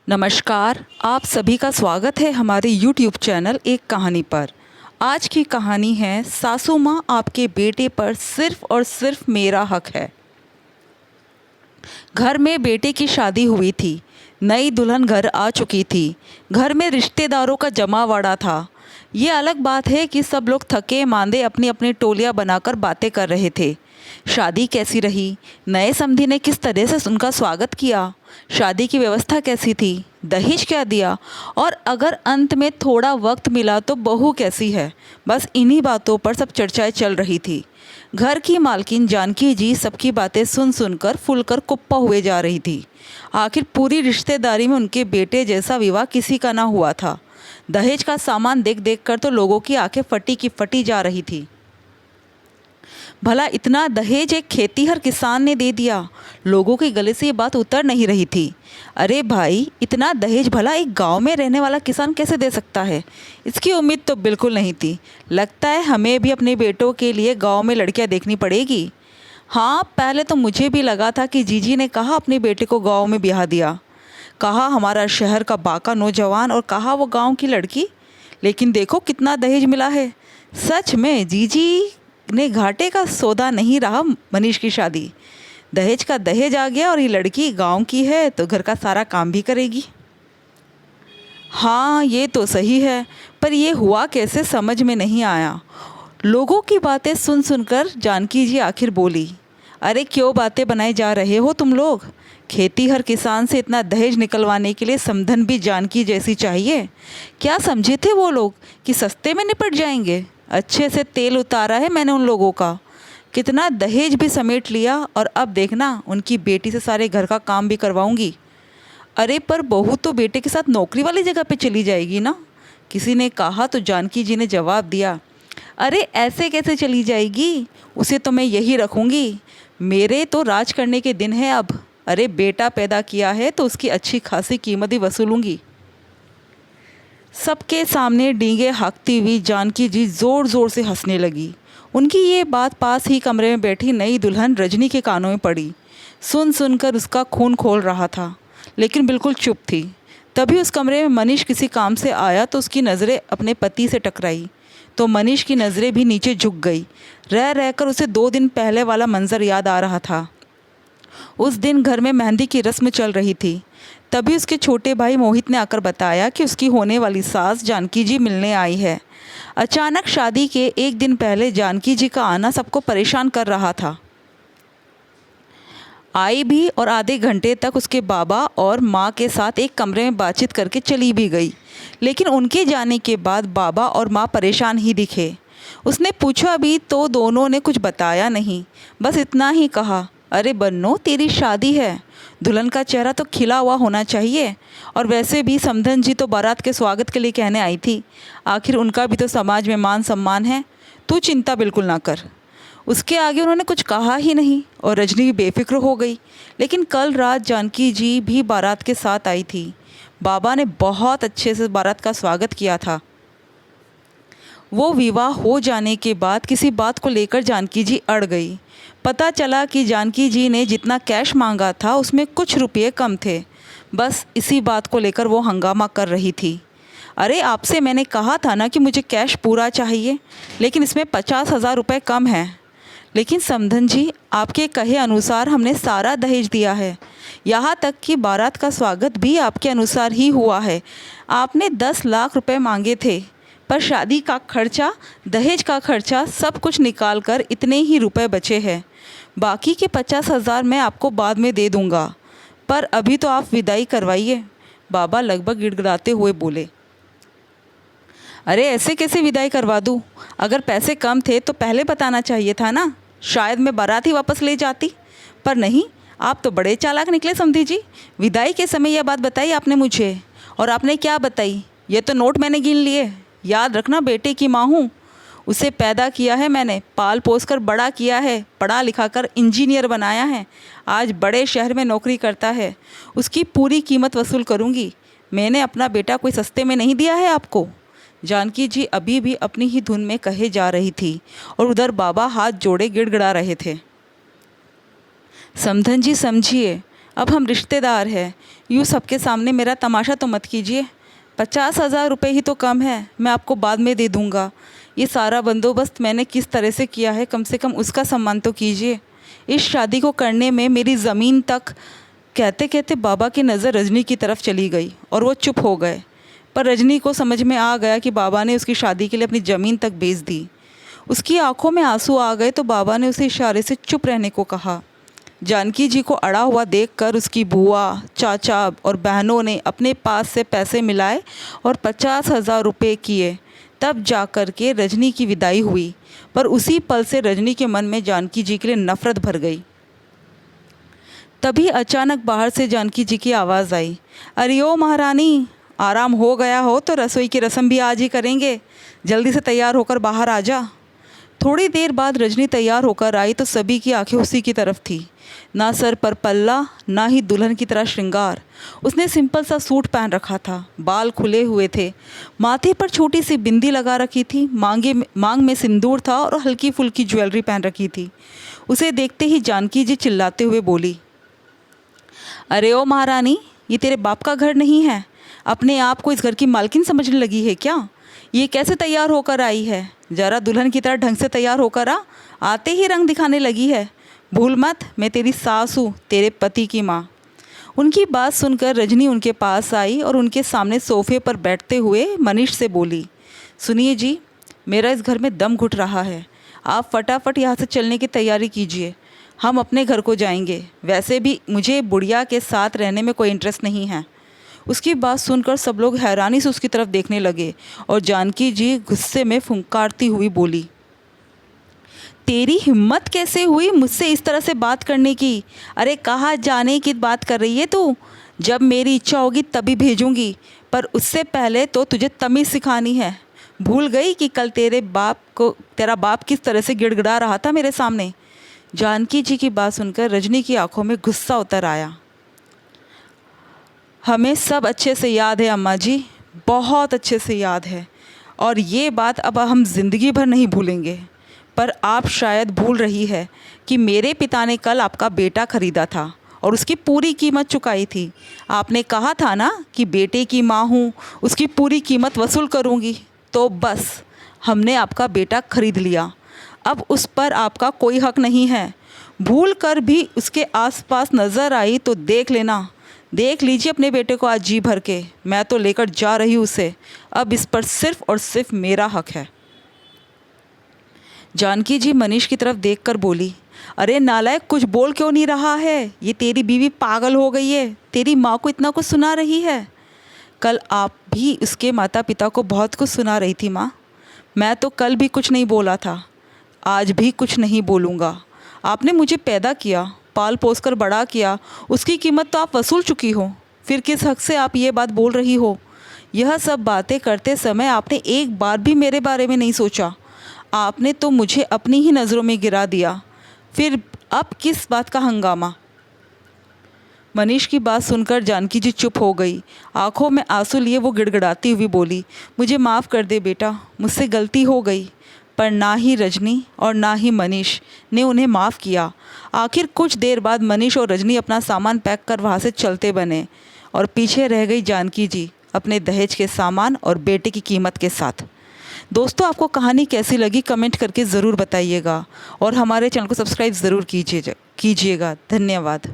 नमस्कार, आप सभी का स्वागत है हमारे YouTube चैनल एक कहानी पर। आज की कहानी है सासू माँ आपके बेटे पर सिर्फ और सिर्फ मेरा हक है। घर में बेटे की शादी हुई थी। नई दुल्हन घर आ चुकी थी। घर में रिश्तेदारों का जमावड़ा था। ये अलग बात है कि सब लोग थके मांदे अपनी अपनी टोलियाँ बनाकर बातें कर रहे थे। शादी कैसी रही, नए समधी ने किस तरह से उनका स्वागत किया, शादी की व्यवस्था कैसी थी, दहेज क्या दिया, और अगर अंत में थोड़ा वक्त मिला तो बहू कैसी है। बस इन्हीं बातों पर सब चर्चाएं चल रही थी। घर की मालकिन जानकी जी सबकी बातें सुन सुनकर फूलकर कुप्पा हुए जा रही थी। आखिर पूरी रिश्तेदारी में उनके बेटे जैसा विवाह किसी का ना हुआ था। दहेज का सामान देख देख कर तो लोगों की आंखें फटी की फटी जा रही थी। भला इतना दहेज एक खेतीहर किसान ने दे दिया। लोगों के गले से ये बात उतर नहीं रही थी। अरे भाई, इतना दहेज भला एक गांव में रहने वाला किसान कैसे दे सकता है? इसकी उम्मीद तो बिल्कुल नहीं थी। लगता है हमें भी अपने बेटों के लिए गांव में लड़कियां देखनी पड़ेगी। हाँ, पहले तो मुझे भी लगा था कि जीजी ने कहा अपने बेटे को गाँव में ब्याह दिया, कहा हमारा शहर का बाका नौजवान और कहा वो गाँव की लड़की। लेकिन देखो कितना दहेज मिला है। सच में जीजी ने घाटे का सौदा नहीं रहा। मनीष की शादी, दहेज का दहेज आ गया और ये लड़की गांव की है तो घर का सारा काम भी करेगी। हाँ, ये तो सही है, पर ये हुआ कैसे समझ में नहीं आया। लोगों की बातें सुन सुनकर जानकी जी आखिर बोली, अरे क्यों बातें बनाए जा रहे हो तुम लोग? खेती हर किसान से इतना दहेज निकलवाने के लिए समधन भी जानकी जैसी चाहिए? क्या समझे थे वो लोग कि सस्ते में निपट जाएंगे? अच्छे से तेल उतारा है मैंने उन लोगों का। कितना दहेज भी समेट लिया और अब देखना उनकी बेटी से सारे घर का काम भी करवाऊंगी। अरे पर बहू तो बेटे के साथ नौकरी वाली जगह पे चली जाएगी ना, किसी ने कहा तो जानकी जी ने जवाब दिया, अरे ऐसे कैसे चली जाएगी, उसे तो मैं यही रखूंगी। मेरे तो राज करने के दिन है अब। अरे बेटा पैदा किया है तो उसकी अच्छी खासी कीमत ही वसूलूंगी। सबके सामने डींगे हाँकती हुई जानकी जी ज़ोर ज़ोर से हंसने लगी। उनकी ये बात पास ही कमरे में बैठी नई दुल्हन रजनी के कानों में पड़ी। सुन सुनकर उसका खून खोल रहा था, लेकिन बिल्कुल चुप थी। तभी उस कमरे में मनीष किसी काम से आया तो उसकी नज़रें अपने पति से टकराई तो मनीष की नज़रें भी नीचे झुक गई। रह रहकर उसे 2 दिन पहले वाला मंजर याद आ रहा था। उस दिन घर में मेहंदी की रस्म चल रही थी। तभी उसके छोटे भाई मोहित ने आकर बताया कि उसकी होने वाली सास जानकी जी मिलने आई है। अचानक शादी के 1 दिन पहले जानकी जी का आना सबको परेशान कर रहा था। आई भी और आधे घंटे तक उसके बाबा और माँ के साथ एक कमरे में बातचीत करके चली भी गई। लेकिन उनके जाने के बाद बाबा और माँ परेशान ही दिखे। उसने पूछा भी तो दोनों ने कुछ बताया नहीं, बस इतना ही कहा, अरे बन्नो तेरी शादी है, दुल्हन का चेहरा तो खिला हुआ होना चाहिए। और वैसे भी समधन जी तो बारात के स्वागत के लिए कहने आई थी, आखिर उनका भी तो समाज में मान सम्मान है। तू चिंता बिल्कुल ना कर। उसके आगे उन्होंने कुछ कहा ही नहीं और रजनी भी बेफिक्र हो गई। लेकिन कल रात जानकी जी भी बारात के साथ आई थी। बाबा ने बहुत अच्छे से बारात का स्वागत किया था। वो विवाह हो जाने के बाद किसी बात को लेकर जानकी जी अड़ गई। पता चला कि जानकी जी ने जितना कैश मांगा था उसमें कुछ रुपये कम थे। बस इसी बात को लेकर वो हंगामा कर रही थी। अरे आपसे मैंने कहा था ना कि मुझे कैश पूरा चाहिए, लेकिन इसमें 50,000 रुपये कम है। लेकिन समधन जी, आपके कहे अनुसार हमने सारा दहेज दिया है, यहाँ तक कि बारात का स्वागत भी आपके अनुसार ही हुआ है। आपने 10 लाख रुपए मांगे थे, पर शादी का खर्चा, दहेज का खर्चा सब कुछ निकाल कर इतने ही रुपए बचे हैं। बाकी के 50,000 मैं आपको बाद में दे दूंगा, पर अभी तो आप विदाई करवाइए। बाबा लगभग गिड़गिड़ाते हुए बोले, अरे ऐसे कैसे विदाई करवा दूँ? अगर पैसे कम थे तो पहले बताना चाहिए था ना, शायद मैं बारात ही वापस ले जाती। पर नहीं, आप तो बड़े चालाक निकले समधी जी। विदाई के समय यह बात बताई आपने मुझे, और आपने क्या बताई? ये तो नोट मैंने गिन लिए। याद रखना, बेटे की माँ हूँ। उसे पैदा किया है मैंने, पाल पोस कर बड़ा किया है, पढ़ा लिखा कर इंजीनियर बनाया है, आज बड़े शहर में नौकरी करता है। उसकी पूरी कीमत वसूल करूँगी। मैंने अपना बेटा कोई सस्ते में नहीं दिया है आपको। जानकी जी अभी भी अपनी ही धुन में कहे जा रही थी और उधर बाबा हाथ जोड़े गिड़गिड़ा रहे थे। समधन जी समझिए, अब हम रिश्तेदार हैं, यूँ सबके सामने मेरा तमाशा तो मत कीजिए। 50,000 रुपये ही तो कम है, मैं आपको बाद में दे दूँगा। ये सारा बंदोबस्त मैंने किस तरह से किया है, कम से कम उसका सम्मान तो कीजिए। इस शादी को करने में मेरी ज़मीन तक। कहते कहते बाबा की नज़र रजनी की तरफ चली गई और वो चुप हो गए। पर रजनी को समझ में आ गया कि बाबा ने उसकी शादी के लिए अपनी ज़मीन तक बेच दी। उसकी आंखों में आंसू आ गए तो बाबा ने उसे इशारे से चुप रहने को कहा। जानकी जी को अड़ा हुआ देखकर उसकी बुआ, चाचा और बहनों ने अपने पास से पैसे मिलाए और 50,000 रुपये किए। तब जाकर के रजनी की विदाई हुई। पर उसी पल से रजनी के मन में जानकी जी के लिए नफ़रत भर गई। तभी अचानक बाहर से जानकी जी की आवाज़ आई, अरे ओ महारानी, आराम हो गया हो तो रसोई की रस्म भी आज ही करेंगे, जल्दी से तैयार होकर बाहर आ जा। थोड़ी देर बाद रजनी तैयार होकर आई तो सभी की आंखें उसी की तरफ थी। ना सर पर पल्ला, ना ही दुल्हन की तरह श्रृंगार। उसने सिंपल सा सूट पहन रखा था, बाल खुले हुए थे, माथे पर छोटी सी बिंदी लगा रखी थी, मांग में सिंदूर था और हल्की फुल्की ज्वेलरी पहन रखी थी। उसे देखते ही जानकी जी चिल्लाते हुए बोली, अरे ओ महारानी, ये तेरे बाप का घर नहीं है? अपने आप को इस घर की मालकिन समझने लगी है क्या? ये कैसे तैयार होकर आई है? ज़रा दुल्हन की तरह ढंग से तैयार होकर आ, आते ही रंग दिखाने लगी है। भूल मत, मैं तेरी सास हूँ, तेरे पति की माँ। उनकी बात सुनकर रजनी उनके पास आई और उनके सामने सोफे पर बैठते हुए मनीष से बोली, सुनिए जी, मेरा इस घर में दम घुट रहा है, आप फटाफट यहाँ से चलने की तैयारी कीजिए, हम अपने घर को जाएंगे। वैसे भी मुझे बुढ़िया के साथ रहने में कोई इंटरेस्ट नहीं है। उसकी बात सुनकर सब लोग हैरानी से उसकी तरफ देखने लगे और जानकी जी गुस्से में फुंकारती हुई बोली, तेरी हिम्मत कैसे हुई मुझसे इस तरह से बात करने की? अरे कहाँ जाने की बात कर रही है तू? जब मेरी इच्छा होगी तभी भेजूंगी, पर उससे पहले तो तुझे तमीज़ सिखानी है। भूल गई कि कल तेरा बाप किस तरह से गिड़गिड़ा रहा था मेरे सामने? जानकी जी की बात सुनकर रजनी की आंखों में गुस्सा उतर आया। हमें सब अच्छे से याद है अम्मा जी, बहुत अच्छे से याद है, और ये बात अब हम ज़िंदगी भर नहीं भूलेंगे। पर आप शायद भूल रही है कि मेरे पिता ने कल आपका बेटा ख़रीदा था और उसकी पूरी कीमत चुकाई थी। आपने कहा था ना कि बेटे की माँ हूँ, उसकी पूरी कीमत वसूल करूँगी। तो बस हमने आपका बेटा खरीद लिया, अब उस पर आपका कोई हक नहीं है। भूल कर भी उसके आसपास नज़र आई तो देख लीजिए अपने बेटे को आज जी भर के। मैं तो लेकर जा रही हूँ उसे, अब इस पर सिर्फ़ और सिर्फ मेरा हक है। जानकी जी मनीष की तरफ देखकर बोली, अरे नालायक, कुछ बोल क्यों नहीं रहा है? ये तेरी बीवी पागल हो गई है, तेरी माँ को इतना कुछ सुना रही है। कल आप भी उसके माता पिता को बहुत कुछ सुना रही थी माँ। मैं तो कल भी कुछ नहीं बोला था, आज भी कुछ नहीं बोलूँगा। आपने मुझे पैदा किया, पाल पोस कर बड़ा किया, उसकी कीमत तो आप वसूल चुकी हो, फिर किस हक से आप ये बात बोल रही हो? यह सब बातें करते समय आपने एक बार भी मेरे बारे में नहीं सोचा। आपने तो मुझे अपनी ही नज़रों में गिरा दिया, फिर अब किस बात का हंगामा? मनीष की बात सुनकर जानकी जी चुप हो गई। आंखों में आंसू लिए वो गिड़गिड़ाती हुई बोली, मुझे माफ़ कर दे बेटा, मुझसे गलती हो गई। पर ना ही रजनी और ना ही मनीष ने उन्हें माफ़ किया। आखिर कुछ देर बाद मनीष और रजनी अपना सामान पैक कर वहाँ से चलते बने और पीछे रह गई जानकी जी अपने दहेज के सामान और बेटे की कीमत के साथ। दोस्तों, आपको कहानी कैसी लगी कमेंट करके ज़रूर बताइएगा और हमारे चैनल को सब्सक्राइब ज़रूर कीजिएगा। धन्यवाद।